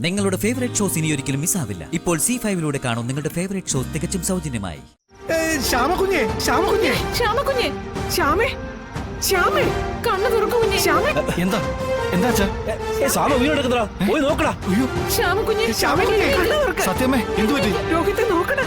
നിങ്ങളുടെ favourite shows ഇനി ഒരിക്കലും മിസ്സാവില്ല. ഇപ്പോൾ C5 കാണും നിങ്ങളുടെ ഫേവറേറ്റ് ഷോസ് തികച്ചും സൗജന്യമായി. ശ്യാമകുഞ്ഞേ, ശ്യാമകുഞ്ഞേ, ശ്യാമകുഞ്ഞേ, ശ്യാമേ, ശ്യാമേ, കണ്ണു തുറക്കൂ കുഞ്ഞേ. ശ്യാമേ, എന്താ എന്താ സാമ ഉയരെടുക്കടാ, പോയി നോക്കടാ. അയ്യോ ശ്യാമകുഞ്ഞേ, ശ്യാമകുഞ്ഞേ, കണ്ണു തുറക്ക. സത്യമേ എന്തു പറ്റി? രോഹിത്തെ നോക്കടാ.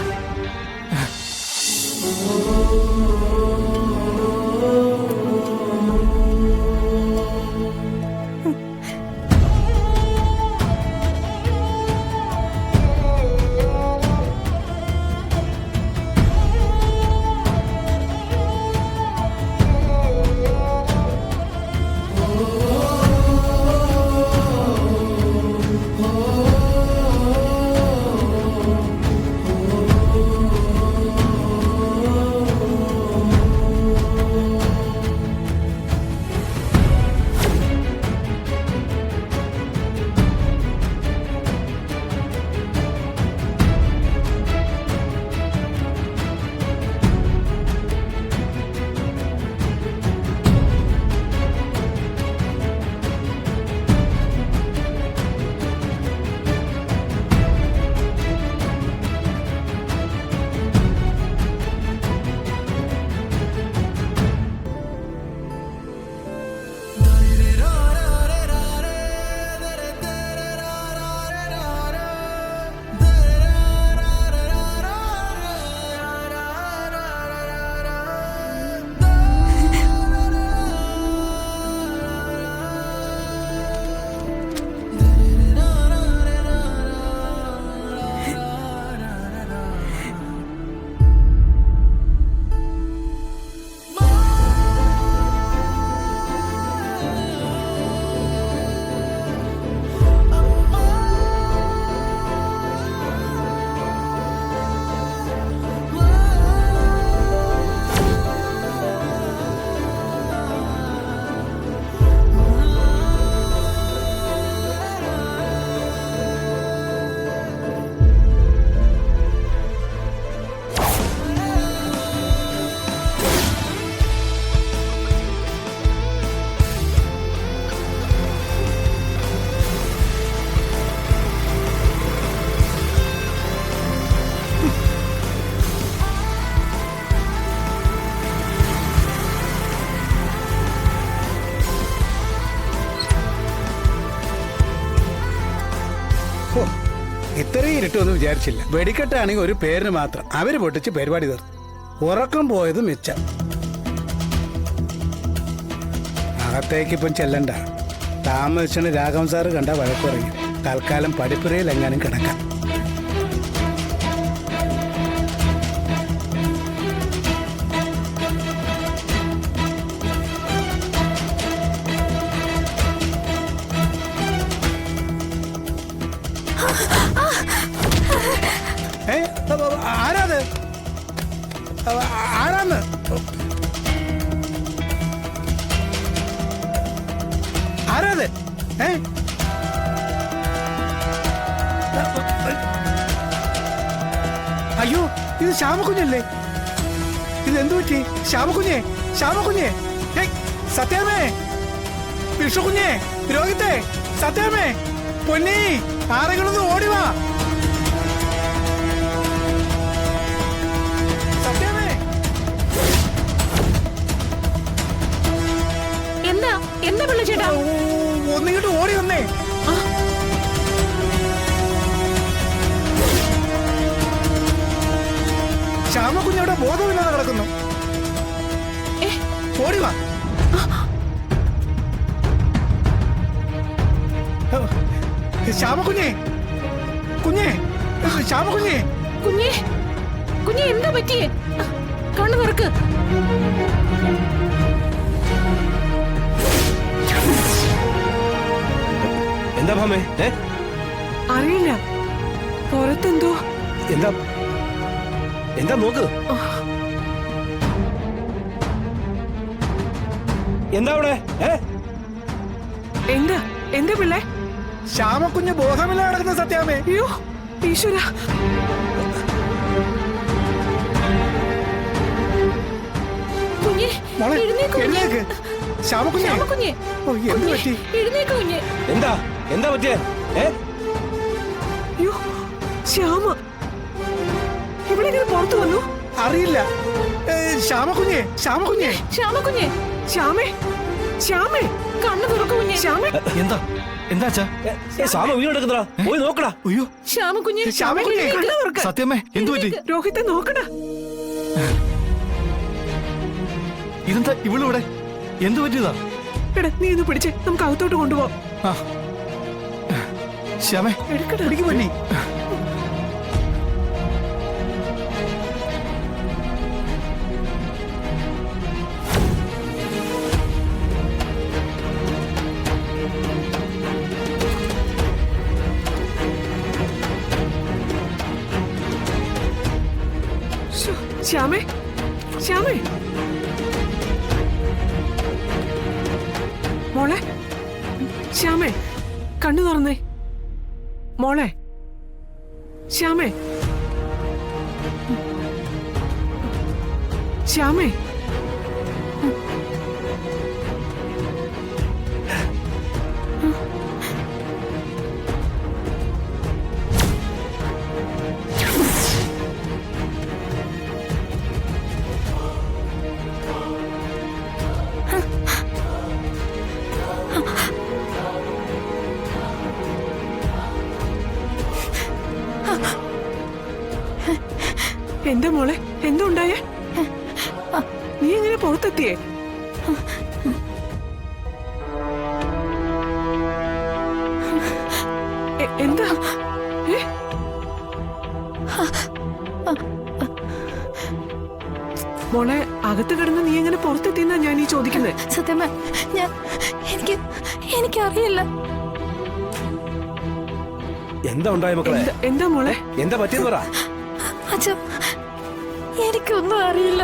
ഇത്രയും ഇരുട്ടൊന്നും വിചാരിച്ചില്ല. വെടിക്കെട്ടാണെങ്കിൽ ഒരു പേരിന് മാത്രം. അവര് പൊട്ടിച്ച് പരിപാടി തീർന്നു. ഉറക്കം പോയത് മിച്ചം. അകത്തേക്കിപ്പം ചെല്ലണ്ട. താമസിച്ചാണ് രാഘവൻ സാറ് കണ്ട വഴക്കുറയും. തൽക്കാലം പഠിപ്പുരയിൽ എങ്ങാനും കിടക്കാം. ആരാത്? ആരാന്ന്? ആരാത്? അയ്യോ, ഇത് ശ്യാമകുഞ്ഞല്ലേ? ഇത് എന്തു പറ്റി? ശ്യാമകുഞ്ഞേ, ശ്യാമകുഞ്ഞേ, സത്യാമേ, വിഷുകുഞ്ഞേ, രോഹിത്തെ, സത്യാമേ, പൊന്നി, ആരെങ്കിലൊന്ന് ഓടിവാ. എന്താ പിള്ള ചേട്ടാ? ഒന്നിങ്ങോട്ട് ഓടി വന്നേ. ശ്യാമകുഞ്ഞവിടെ ബോധമില്ലാതെ കിടക്കുന്നു. ഓടിവാ. ശ്യാമകുഞ്ഞേ, കുഞ്ഞേ, ശ്യാമകുഞ്ഞേ, കുഞ്ഞേ, കുഞ്ഞേ, എന്താ പറ്റിയേ? കണ്ണു തുറക്ക്. എന്താ ഭാമേ? അറിയില്ല, പുറത്തെന്തോ. എന്താ എന്താ നോക്ക്. എന്താ അവിടെ? എന്താ എന്താ പിള്ളേ? ശ്യാമക്കുഞ്ഞ് ബോധമില്ല കിടക്കുന്ന സത്യാമേ. അയ്യോ ഈശ്വര. കുഞ്ഞേ, എഴുന്നേക്ക്. ശ്യാമക്കുഞ്ഞേ, ശ്യാമക്കുഞ്ഞേ, എന്ത് പറ്റി? എഴുന്നേക്ക് കുഞ്ഞേ. എന്താ എന്താ പറ്റിയേ? ശ്യാമ ഇവളിങ്ങനെ പുറത്തു വന്നു. അറിയില്ല. ശ്യാമക്കുഞ്ഞെ, ശ്യാമക്കുഞ്ഞെ. ശ്യാമക്കുഞ്ഞെ, ശ്യാമേ, ശ്യാമേ, കണ്ണു തുറക്കു കുഞ്ഞെ. ശ്യാമേ, എന്താ എന്താ അച്ഛാ സാമ വീണെടുക്കുന്നതാ പോയി നോക്കടാ. അയ്യോ ശ്യാമക്കുഞ്ഞെ, ശ്യാമക്കുഞ്ഞെ. കണ്ണു തുറക്ക. സത്യമേ എന്തു പറ്റി? രോഹിത്തെ നോക്കടാ. ഇതെന്താ ഇവളിവിടെ? എന്തു പറ്റിയതാ? എടാ നീ ഒന്ന് പിടിച്ചേ, നമുക്ക് അകത്തോട്ട് കൊണ്ടുപോവാം. ആ. ശ്യാമേ എടുക്കടാ. പിടിക്ക് പൊന്നി. ശ്ശോ, ശ്യാമേ, ശ്യാമേ, മോളെ, ശ്യാമേ, കണ്ണു തുറന്നേ. മോളെ, ശ്യാമേ, ശ്യാമേ, എന്താ മോളെ, എന്താ ഉണ്ടായേ? നീ എങ്ങനെ പുറത്തെത്തിയേ? എന്താ? ഏ? മോളെ, അകത്ത് കിടന്ന് നീ എങ്ങനെ പുറത്തെത്തിയെന്നാ ഞാൻ ഈ ചോദിക്കുന്നത്. സത്യമേ, എനിക്കറിയില്ല. എന്താ ഉണ്ടായ മക്കളെ? എന്താ മോളെ? എന്താ പറ്റിയെന്ന് പറ. അച്ഛാ, എനിക്കൊന്നും അറിയില്ല.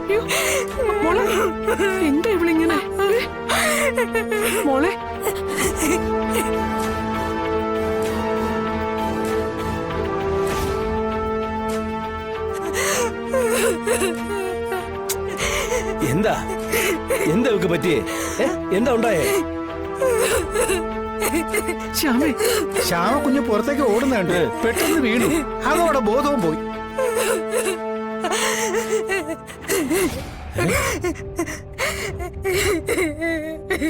അയ്യോ, മോളെ, എന്താ ഇവളിങ്ങനെ? മോളെ, എന്താ എന്താ ഇവക്ക് പറ്റിയേ? എന്താ ഉണ്ടായേ? ശ്യാമേ, ശ്യാമക്കുഞ്ഞ് പുറത്തേക്ക് ഓടുന്നുണ്ട്. പെട്ടെന്ന് വീണു. അതോടെ ബോധവും പോയി.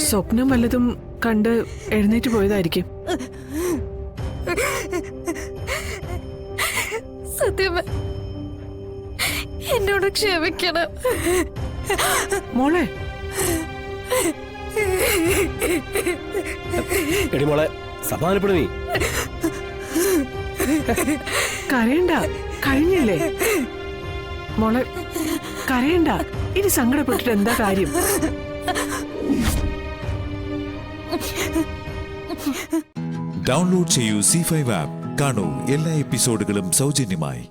സ്വപ്നം വല്ലതും കണ്ട് എഴുന്നേറ്റ് പോയതായിരിക്കും. സത്യമേ, എന്നോട് ക്ഷമിക്കണം. മോളെ, എടി മോളെ, സമാധാനപ്പെടു നീ. കരയണ്ട, കഴിഞ്ഞില്ലേ? മോളെ, കരയണ്ട. ഇനി സങ്കടപ്പെട്ടിട്ട് എന്താ കാര്യം? ഡൗൺലോഡ് ചെയ്യൂ C5 ആപ്പ്. കാണൂ എല്ലാ എപ്പിസോഡുകളും സൗജന്യമായി.